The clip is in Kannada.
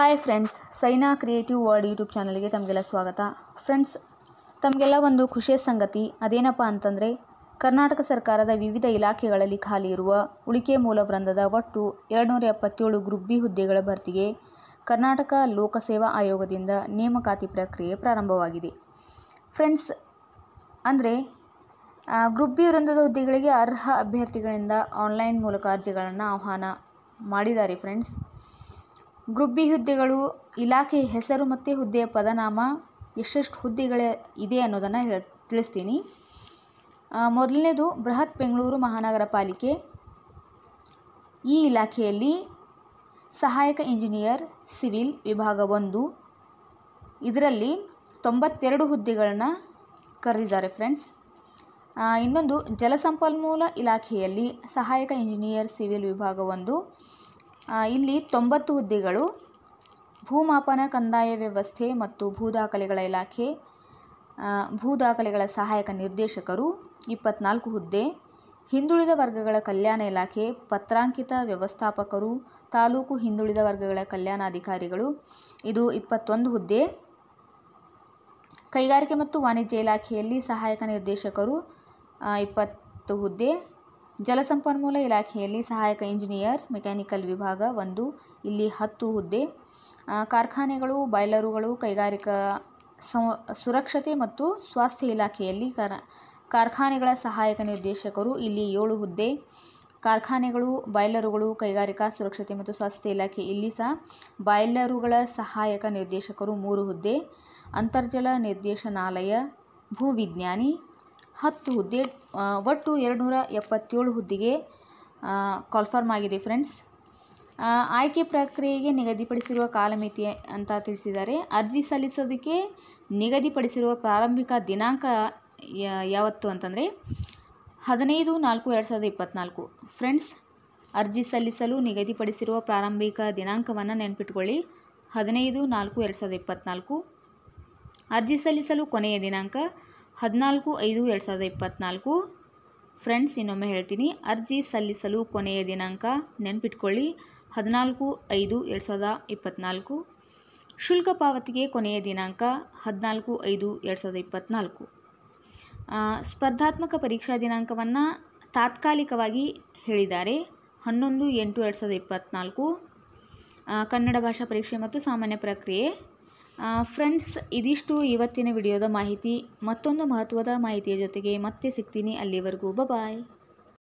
Hi friends, Saina creative world YouTube ಚಾನಲ್ಗೆ ತಮಗೆಲ್ಲ ಸ್ವಾಗತ. ಫ್ರೆಂಡ್ಸ್, ತಮಗೆಲ್ಲ ಒಂದು ಖುಷಿಯ ಸಂಗತಿ ಅದೇನಪ್ಪ ಅಂತಂದರೆ, ಕರ್ನಾಟಕ ಸರ್ಕಾರದ ವಿವಿಧ ಇಲಾಖೆಗಳಲ್ಲಿ ಖಾಲಿ ಇರುವ ಉಳಿಕೆ ಮೂಲ ವೃಂದದ ಒಟ್ಟು 277 ಗ್ರೂಪ್ ಬಿ ಹುದ್ದೆಗಳ ಭರ್ತಿಗೆ ಕರ್ನಾಟಕ ಲೋಕಸೇವಾ ಆಯೋಗದಿಂದ ನೇಮಕಾತಿ ಪ್ರಕ್ರಿಯೆ ಪ್ರಾರಂಭವಾಗಿದೆ. ಫ್ರೆಂಡ್ಸ್, ಅಂದರೆ ಗ್ರೂಪ್ ಬಿ ವೃಂದದ ಹುದ್ದೆಗಳಿಗೆ ಅರ್ಹ ಅಭ್ಯರ್ಥಿಗಳಿಂದ ಆನ್ಲೈನ್ ಮೂಲಕ ಅರ್ಜಿಗಳನ್ನು ಆಹ್ವಾನ ಮಾಡಿದ್ದಾರೆ. ಫ್ರೆಂಡ್ಸ್, ಗ್ರೂಪ್ ಬಿ ಹುದ್ದೆಗಳು, ಇಲಾಖೆ ಹೆಸರು ಮತ್ತು ಹುದ್ದೆಯ ಪದನಾಮ, ಎಷ್ಟೆಷ್ಟು ಹುದ್ದೆಗಳು ಇದೆ ಅನ್ನೋದನ್ನು ತಿಳಿಸ್ತೀನಿ. ಮೊದಲನೇದು ಬೃಹತ್ ಬೆಂಗಳೂರು ಮಹಾನಗರ ಪಾಲಿಕೆ. ಈ ಇಲಾಖೆಯಲ್ಲಿ ಸಹಾಯಕ ಇಂಜಿನಿಯರ್ ಸಿವಿಲ್ ವಿಭಾಗ 1, ಇದರಲ್ಲಿ 92 ಹುದ್ದೆಗಳನ್ನು ಕರೆದಿದ್ದಾರೆ. ಫ್ರೆಂಡ್ಸ್, ಇನ್ನೊಂದು ಜಲಸಂಪನ್ಮೂಲ ಇಲಾಖೆಯಲ್ಲಿ ಸಹಾಯಕ ಇಂಜಿನಿಯರ್ ಸಿವಿಲ್ ವಿಭಾಗ 1, ಇಲ್ಲಿ 90 ಹುದ್ದೆಗಳು. ಭೂಮಾಪನ, ಕಂದಾಯ ವ್ಯವಸ್ಥೆ ಮತ್ತು ಭೂದಾಖಲೆಗಳ ಇಲಾಖೆ, ಭೂದಾಖಲೆಗಳ ಸಹಾಯಕ ನಿರ್ದೇಶಕರು 24 ಹುದ್ದೆ. ಹಿಂದುಳಿದ ವರ್ಗಗಳ ಕಲ್ಯಾಣ ಇಲಾಖೆ ಪತ್ರಾಂಕಿತ ವ್ಯವಸ್ಥಾಪಕರು, ತಾಲೂಕು ಹಿಂದುಳಿದ ವರ್ಗಗಳ ಕಲ್ಯಾಣಾಧಿಕಾರಿಗಳು, ಇದು 21 ಹುದ್ದೆ. ಕೈಗಾರಿಕೆ ಮತ್ತು ವಾಣಿಜ್ಯ ಇಲಾಖೆಯಲ್ಲಿ ಸಹಾಯಕ ನಿರ್ದೇಶಕರು 20 ಹುದ್ದೆ. ಜಲಸಂಪನ್ಮೂಲ ಇಲಾಖೆಯಲ್ಲಿ ಸಹಾಯಕ ಇಂಜಿನಿಯರ್ ಮೆಕ್ಯಾನಿಕಲ್ ವಿಭಾಗ 1, ಇಲ್ಲಿ 10 ಹುದ್ದೆ. ಕಾರ್ಖಾನೆಗಳು, ಬಾಯ್ಲರುಗಳು, ಕೈಗಾರಿಕಾ ಸುರಕ್ಷತೆ ಮತ್ತು ಸ್ವಾಸ್ಥ್ಯ ಇಲಾಖೆಯಲ್ಲಿ ಕಾರ್ಖಾನೆಗಳ ಸಹಾಯಕ ನಿರ್ದೇಶಕರು, ಇಲ್ಲಿ 7 ಹುದ್ದೆ. ಕಾರ್ಖಾನೆಗಳು, ಬಾಯ್ಲರುಗಳು, ಕೈಗಾರಿಕಾ ಸುರಕ್ಷತೆ ಮತ್ತು ಸ್ವಾಸ್ಥ್ಯ ಇಲಾಖೆ, ಇಲ್ಲಿ ಸಹ ಬಾಯ್ಲರುಗಳ ಸಹಾಯಕ ನಿರ್ದೇಶಕರು 3 ಹುದ್ದೆ. ಅಂತರ್ಜಲ ನಿರ್ದೇಶನಾಲಯ, ಭೂವಿಜ್ಞಾನಿ 10 ಹುದ್ದೆ. ಒಟ್ಟು 277 ಹುದ್ದೆಗೆ ಕಾಲ್ಫಾರ್ಮ್ ಆಗಿದೆ. ಫ್ರೆಂಡ್ಸ್, ಆಯ್ಕೆ ಪ್ರಕ್ರಿಯೆಗೆ ನಿಗದಿಪಡಿಸಿರುವ ಕಾಲಮಿತಿ ಅಂತ ತಿಳಿಸಿದ್ದಾರೆ. ಅರ್ಜಿ ಸಲ್ಲಿಸೋದಕ್ಕೆ ನಿಗದಿಪಡಿಸಿರುವ ಪ್ರಾರಂಭಿಕ ದಿನಾಂಕ ಯಾವತ್ತು ಅಂತಂದರೆ 15/4/2024. ಫ್ರೆಂಡ್ಸ್, ಅರ್ಜಿ ಸಲ್ಲಿಸಲು ನಿಗದಿಪಡಿಸಿರುವ ಪ್ರಾರಂಭಿಕ ದಿನಾಂಕವನ್ನು ನೆನಪಿಟ್ಕೊಳ್ಳಿ, 15/4/2024. ಅರ್ಜಿ ಸಲ್ಲಿಸಲು ಕೊನೆಯ ದಿನಾಂಕ 14/5/2024. ಫ್ರೆಂಡ್ಸ್, ಇನ್ನೊಮ್ಮೆ ಹೇಳ್ತೀನಿ, ಅರ್ಜಿ ಸಲ್ಲಿಸಲು ಕೊನೆಯ ದಿನಾಂಕ ನೆನಪಿಟ್ಕೊಳ್ಳಿ, 14/5/2024. ಶುಲ್ಕ ಪಾವತಿಗೆ ಕೊನೆಯ ದಿನಾಂಕ 14/5/2024. ಸ್ಪರ್ಧಾತ್ಮಕ ಪರೀಕ್ಷಾ ದಿನಾಂಕವನ್ನು ತಾತ್ಕಾಲಿಕವಾಗಿ ಹೇಳಿದ್ದಾರೆ, 11/8/2024. ಕನ್ನಡ ಭಾಷಾ ಪರೀಕ್ಷೆ ಮತ್ತು ಸಾಮಾನ್ಯ ಪ್ರಕ್ರಿಯೆ. ಫ್ರೆಂಡ್ಸ್, ಇದಿಷ್ಟು ಇವತ್ತಿನ ವಿಡಿಯೋದ ಮಾಹಿತಿ. ಮತ್ತೊಂದು ಮಹತ್ವದ ಮಾಹಿತಿಯ ಜೊತೆಗೆ ಮತ್ತೆ ಸಿಗ್ತೀನಿ. ಅಲ್ಲಿವರೆಗೂ ಬಾಯ್.